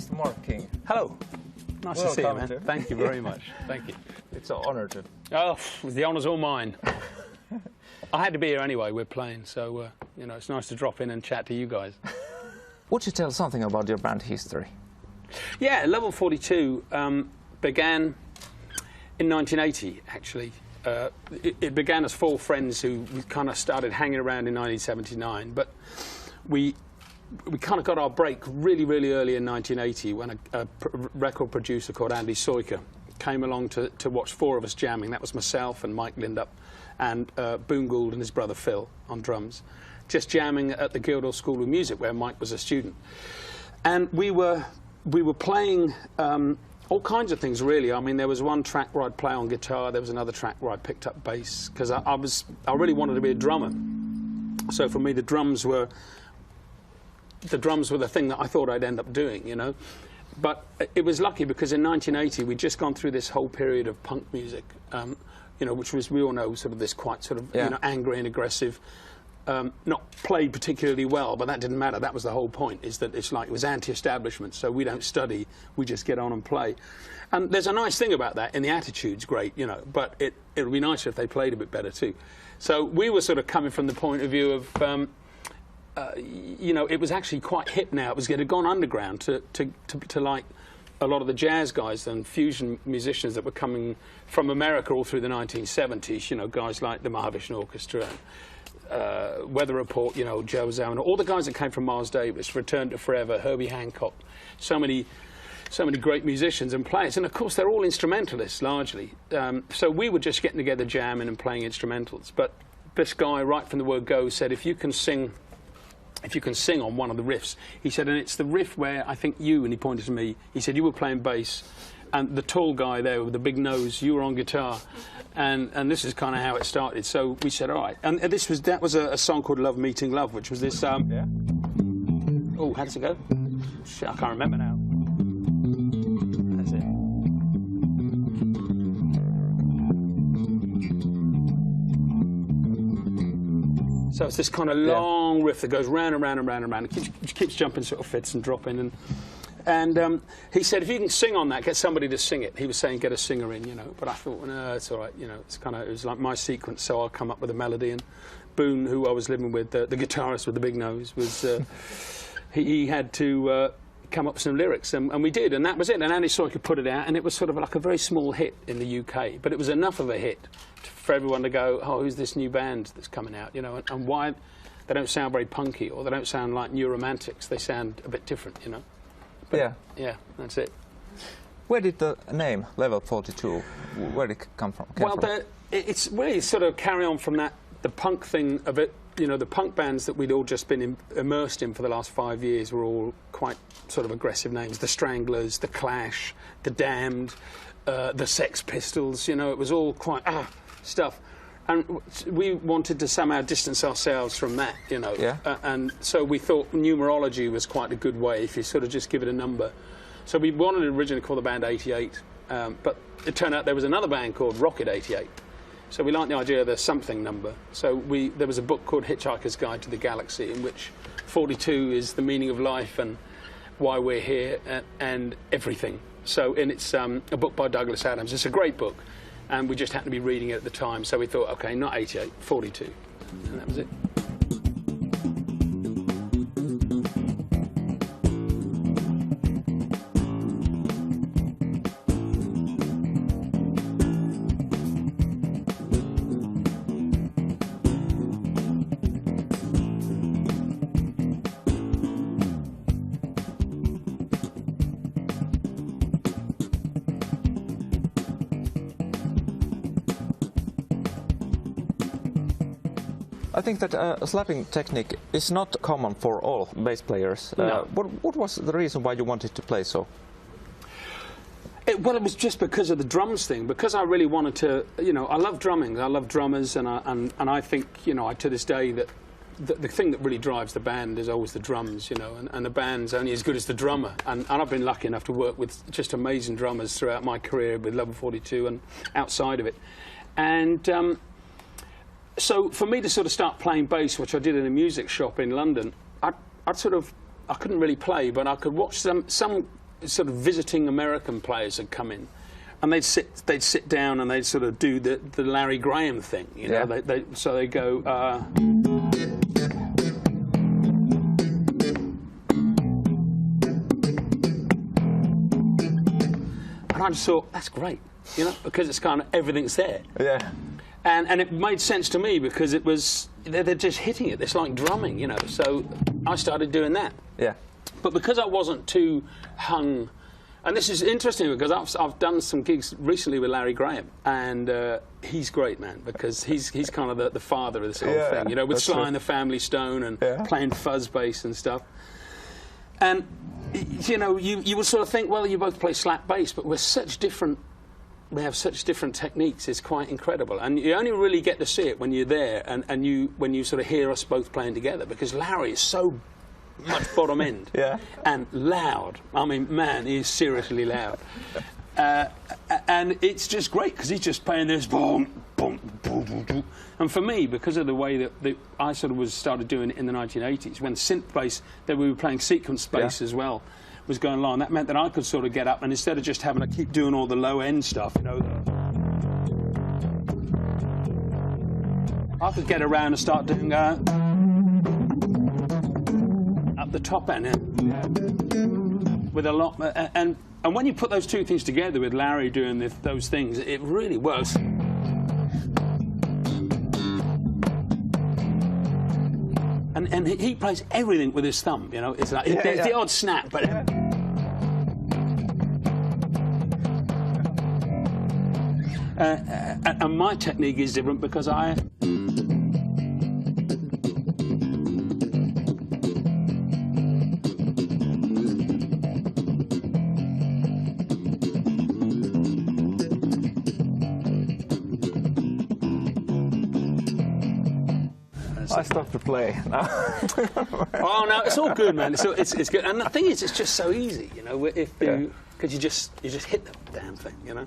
Mr. Mark King. Hello. Nice to see you, man. Sir. Thank you very much. Thank you. It's an honor to. Oh, the honour's all mine. I had to be here anyway. We're playing, so you know, it's nice to drop in and chat to you guys. Would you tell something about your band history? Yeah, Level 42 began in 1980, actually. It began as four friends who we kind of started hanging around in 1979, but we kind of got our break really, really early in 1980 when a record producer called Andy Soiker came along to watch four of us jamming. That was myself and Mike Lindup and Boone Gould and his brother Phil on drums, just jamming at the Guildhall School of Music where Mike was a student. And we were playing all kinds of things, really. I mean, there was one track where I'd play on guitar, there was another track where I picked up bass, because I really wanted to be a drummer. So for me, the drums were the thing that I thought I'd end up doing, you know. But it was lucky because in 1980 we'd just gone through this whole period of punk music, you know, which was, we all know, sort of this quite sort of you know, angry and aggressive, not played particularly well, but that didn't matter. That was the whole point, is that it's like it was anti-establishment, so we don't study, we just get on and play. And there's a nice thing about that, and the attitude's great, you know, but it would be nicer if they played a bit better too. So we were sort of coming from the point of view of you know, it was actually quite hip now. It had gone underground to like a lot of the jazz guys and fusion musicians that were coming from America all through the 1970s, you know, guys like the Mahavishnu Orchestra, Weather Report, you know, Joe Zawinul, all the guys that came from Miles Davis, Return to Forever, Herbie Hancock, so many great musicians and players, and of course they're all instrumentalists largely. So we were just getting together jamming and playing instrumentals, but this guy right from the word go said, if you can sing on one of the riffs, he said, and it's the riff where I think you, and he pointed to me, he said, you were playing bass, and the tall guy there with the big nose, you were on guitar, and this is kind of how it started. So we said, all right. And that was a song called Love Meeting Love, which was this, Yeah. Oh, how does it go? Shit, I can't remember now. That's it. So it's this kind of long riff that goes round and round and round and round. It keeps jumping sort of fits and dropping. And he said, if you can sing on that, get somebody to sing it. He was saying, get a singer in, you know. But I thought, well, no, it's all right, you know. It was like my sequence, so I'll come up with a melody. And Boone, who I was living with, the guitarist with the big nose, was he had to come up with some lyrics, and we did, and that was it. And Andy Soiker put it out, and it was sort of like a very small hit in the UK, but it was enough of a hit for everyone to go, oh, who's this new band that's coming out, you know, and why they don't sound very punky, or they don't sound like New Romantics, they sound a bit different, you know. But, yeah, that's it. Where did the name Level 42, where did it come from? It's really sort of carry on from that, the punk thing of it. You know, the punk bands that we'd all just been immersed in for the last 5 years were all quite sort of aggressive names. The Stranglers, The Clash, The Damned, the Sex Pistols, you know, it was all quite stuff. And we wanted to somehow distance ourselves from that, you know. Yeah. And so we thought numerology was quite a good way if you sort of just give it a number. So we wanted to originally call the band 88, but it turned out there was another band called Rocket 88. So we liked the idea of the something number. So there was a book called Hitchhiker's Guide to the Galaxy, in which 42 is the meaning of life and why we're here and everything. So, and it's a book by Douglas Adams. It's a great book, and we just happened to be reading it at the time. So we thought, OK, not 88, 42. And that was it. I think that slapping technique is not common for all bass players. No. What was the reason why you wanted to play so? Well, it was just because of the drums thing. Because I really wanted to, you know, I love drumming. I love drummers, and I think, you know, to this day that the thing that really drives the band is always the drums, you know, and the band's only as good as the drummer. And I've been lucky enough to work with just amazing drummers throughout my career with Level 42 and outside of it. And so for me to sort of start playing bass, which I did in a music shop in London, I couldn't really play, but I could watch some sort of visiting American players had come in, and they'd sit down and they'd sort of do the Larry Graham thing, you know. Yeah. So they go. And I just thought, that's great, you know, because it's kind of everything's there. Yeah. And it made sense to me because it was they're just hitting it. It's like drumming, you know. So I started doing that. Yeah. But because I wasn't too hung, and this is interesting because I've done some gigs recently with Larry Graham, and he's great, man, because he's kind of the father of this whole thing, you know, with Sly and the Family Stone and playing fuzz bass and stuff. And you know, you would sort of think, well, you both play slap bass, but we have such different techniques. It's quite incredible, and you only really get to see it when you're there and when you sort of hear us both playing together, because Larry is so much bottom end and loud. I mean, man, he's seriously loud. And it's just great because he's just playing this boom, boom, boom, boom, boom. And for me, because of the way that I sort of started doing it in the 1980s, when synth bass, that we were playing sequence bass as well, was going along, that meant that I could sort of get up and instead of just having to keep doing all the low end stuff, you know, I could get around and start doing up the top end with a lot, and when you put those two things together with Larry doing those things, it really works. And he plays everything with his thumb, you know. It's like there's the odd snap, but and my technique is different because I. I stopped to play now. Oh no, it's all good, man. It's good, and the thing is, it's just so easy, you know. Because you just hit the damn thing, you know.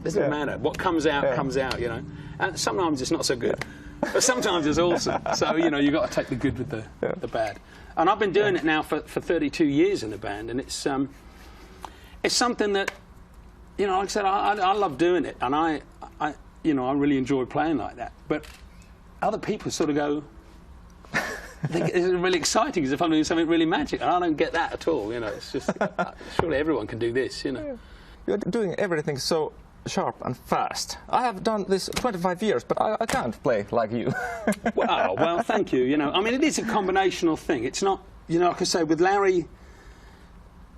Doesn't matter what comes out, you know. And sometimes it's not so good, but sometimes it's awesome. So you know, you got to take the good with the bad. And I've been doing it now for 32 years in the band, and it's something that, you know, like I said, I love doing it, and I you know, I really enjoy playing like that. But other people sort of go, think it's really exciting as if I'm doing something really magic, and I don't get that at all, you know. It's just, surely everyone can do this, you know. You're doing everything so sharp and fast. I have done this 25 years, but I can't play like you. Well, thank you, you know. I mean, it is a combinational thing. It's not, you know, like I say, with Larry,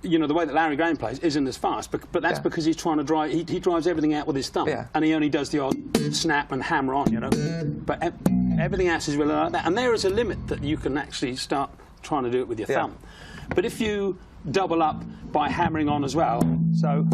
you know, the way that Larry Graham plays isn't as fast, but that's because he's trying to drive. He drives everything out with his thumb, and he only does the odd snap and hammer on, you know. But everything else is really like that, and there is a limit that you can actually start trying to do it with your thumb. But if you double up by hammering on as well, so.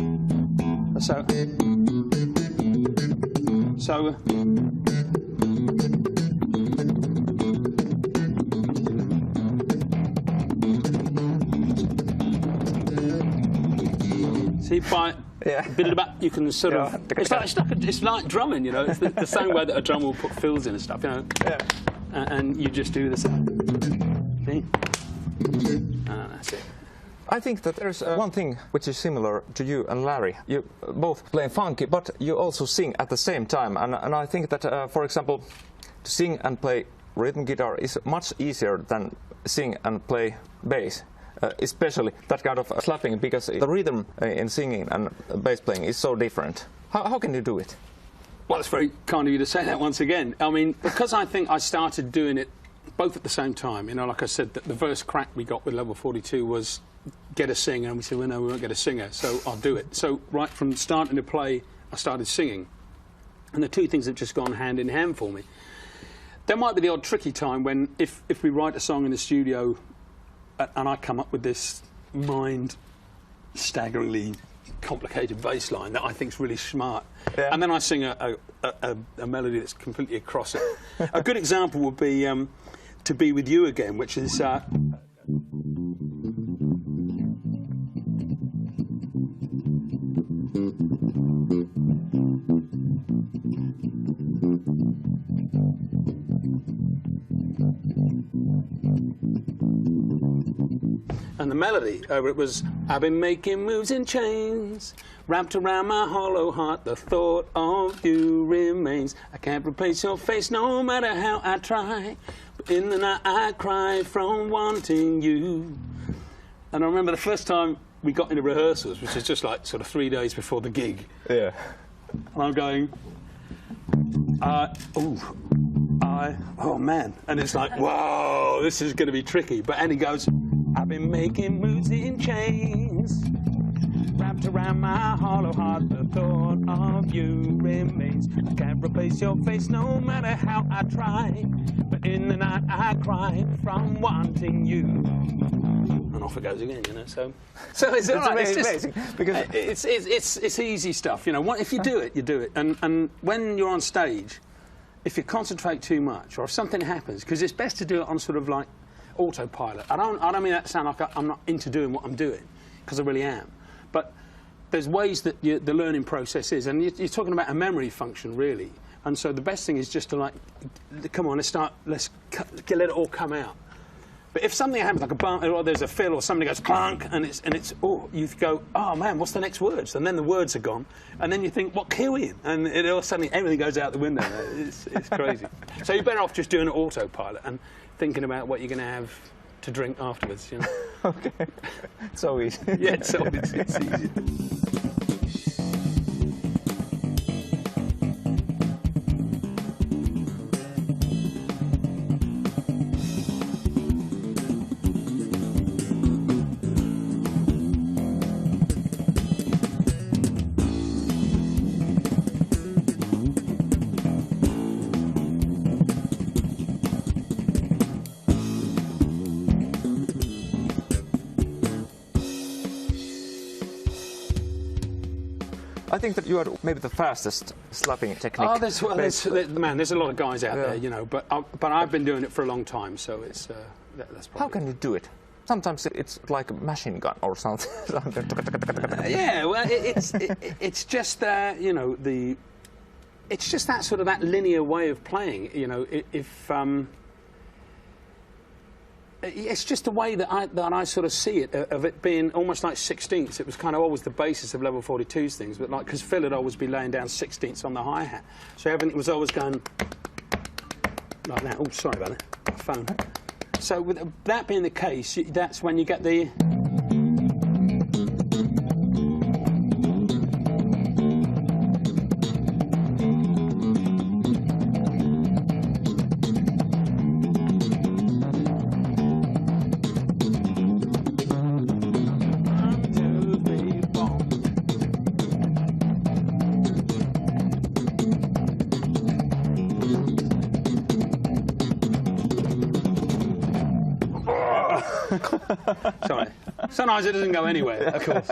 See, by a bit of that, you can sort of. It's like drumming, you know. It's the same way that a drummer will put fills in and stuff, you know. And you just do this. See? That's it. I think that there's one thing which is similar to you and Larry. You both play funky, but you also sing at the same time. And I think that, for example, to sing and play rhythm guitar is much easier than sing and play bass. Especially that kind of slapping, because the rhythm in singing and bass playing is so different. How can you do it? Well, it's very kind of you to say that once again. I mean, because I think I started doing it both at the same time. You know, like I said, the first crack we got with Level 42 was get a singer, and we said, well, no, we won't get a singer, so I'll do it. So right from starting to play, I started singing. And the two things have just gone hand in hand for me. There might be the odd tricky time when, if we write a song in the studio and I come up with this staggeringly complicated bass line that I think's really smart, and then I sing a melody that's completely across it. A good example would be To Be With You Again, which is... and the melody over it was, I've been making moves in chains, wrapped around my hollow heart, the thought of you remains. I can't replace your face no matter how I try, but in the night I cry from wanting you. And I remember the first time we got into rehearsals, which was just like sort of 3 days before the gig. Yeah. And I'm going, oh man. And it's like, whoa, this is going to be tricky. But and he goes, I've been making moves in chains, wrapped around my hollow heart, the thought of you remains. I can't replace your face no matter how I try, but in the night I cry from wanting you. And off it goes again, you know. So it's all right. It's amazing because it's easy stuff, you know. If you do it, you do it. And when you're on stage, if you concentrate too much, or if something happens, because it's best to do it on sort of like autopilot. I don't mean that to sound like I'm not into doing what I'm doing, because I really am. But there's ways that the learning process is, and you're talking about a memory function, really. And so the best thing is just to like, come on, let's let it all come out. But if something happens, like a bump, or there's a fill, or somebody goes clunk, and you go, oh man, what's the next words? And then the words are gone, and then you think, what key are we in? And it all suddenly everything goes out the window. It's crazy. So you're better off just doing it autopilot and thinking about what you're going to have to drink afterwards, you know. Okay. So easy. Yeah, it's easy. I think that you are maybe the fastest slapping technique. Oh, there's a lot of guys out there, you know, but I've been doing it for a long time, so it's that's probably... How can you do it? Sometimes it's like a machine gun or something. Yeah, well, it's just you know, it's just that sort of that linear way of playing. You know, it's just the way that I sort of see it, of it being almost like sixteenths. It was kind of always the basis of level 42's things, but like, because Phil would always be laying down sixteenths on the hi-hat, so everything was always going like that. Oh, sorry about that, my phone. So with that being the case, that's when you get the... Sorry. Sometimes it doesn't go anywhere, of course.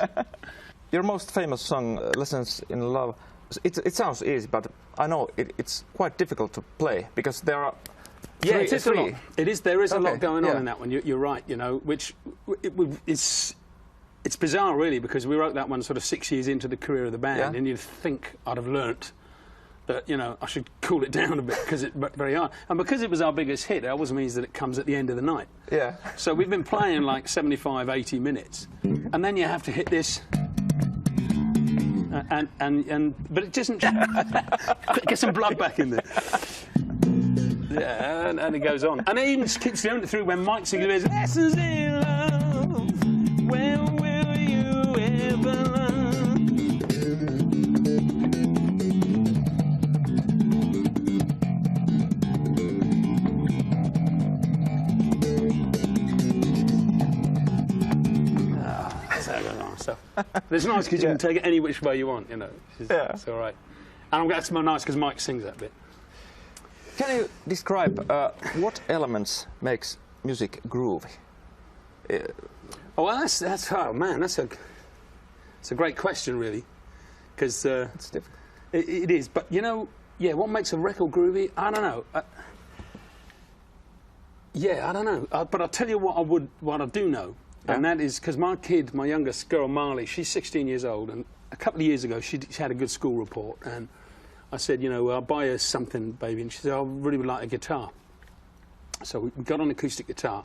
Your most famous song, Lessons in Love, it sounds easy, but I know it's quite difficult to play, because there are it is a lot. There is a lot going on in that one. You're right, you know, it's bizarre, really, because we wrote that one sort of 6 years into the career of the band, and you'd think I'd have learnt that, you know, I should cool it down a bit, because it's very hard. And because it was our biggest hit, it always means that it comes at the end of the night. Yeah. So we've been playing like 75, 80 minutes, and then you have to hit this, but it doesn't... Get some blood back in there. Yeah, and it goes on. And it even keeps going through when Mike sings his Lessons in Love, when will you ever learn? But it's nice because you can take it any which way you want, you know. It's all right. And that's nice because Mike sings that bit. Can you describe what elements makes music groovy? Oh, well, that's oh man, that's a great question, really, because It's difficult. it is. But you know, yeah, what makes a record groovy? I don't know. Yeah, I don't know. But I'll tell you what I do know, and that is because my youngest girl Marley, she's 16 years old, and a couple of years ago she had a good school report, and I said, you know, I'll buy her something, baby, and she said, I really would like a guitar. So we got an acoustic guitar,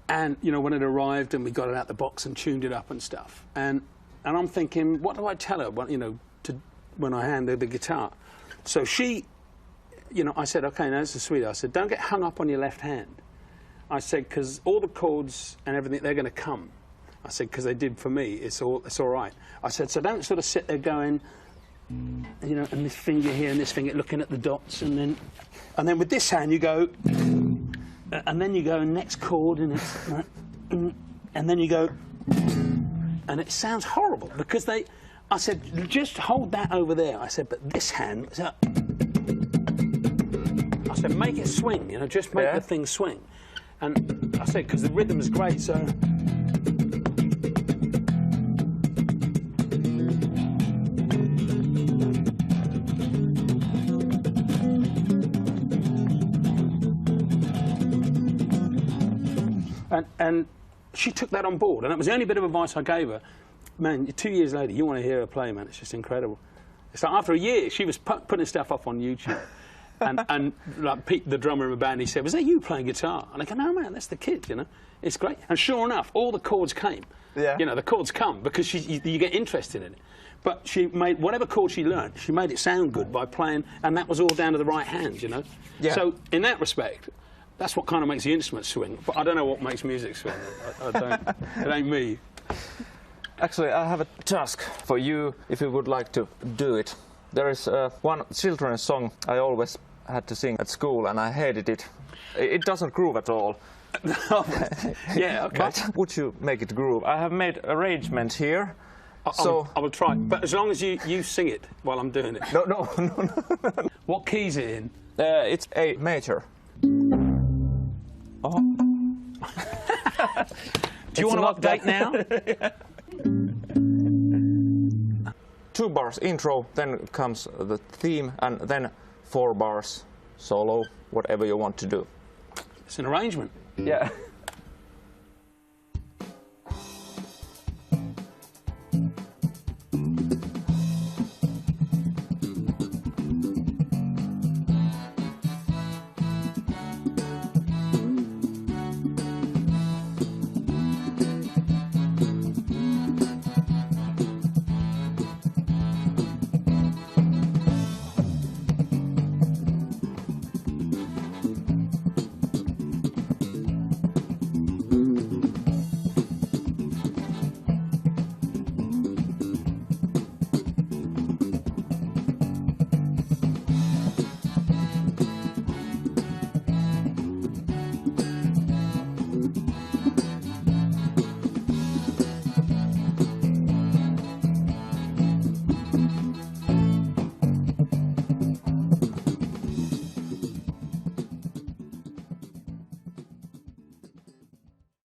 and you know, when it arrived, and we got it out the box and tuned it up and stuff, and I'm thinking, what do I tell her? Well, you know, when I hand her the guitar. So she, you know, I said, okay, now this is sweet. I said, don't get hung up on your left hand. I said, because all the chords and everything, they're going to come. I said, because they did for me. It's all right. I said, so don't sort of sit there going, you know, and this finger here and this finger, looking at the dots, and then with this hand you go, and then you go next chord, and it's, and then you go, and it sounds horrible because they. I said, just hold that over there. I said, but this hand, so, I said, make it swing, you know, just make the thing swing. And I said, because the rhythm is great, so. And she took that on board, and that was the only bit of advice I gave her. Man, 2 years later, you want to hear her play, man, it's just incredible. So after a year, she was putting stuff up on YouTube. and like Pete, the drummer in the band, he said, was that you playing guitar? And I go, no, man, that's the kid, you know. It's great. And sure enough, all the chords came. Yeah. You know, the chords come because you get interested in it. But she made, whatever chord she learned, she made it sound good by playing, and that was all down to the right hand, you know. Yeah. So in that respect, that's what kind of makes the instrument swing. But I don't know what makes music swing. I don't. It ain't me. Actually, I have a task for you, if you would like to do it. There is one children's song I always had to sing at school, and I hated it. It doesn't groove at all. Yeah, okay. But would you make it groove? I have made arrangement here. I will try, but as long as you sing it while I'm doing it. No. What key's it in? It's A major. Oh. Do you want to update now? Yeah. 2 bars intro, then comes the theme, and then 4 bars solo, whatever you want to do. It's an arrangement. Yeah.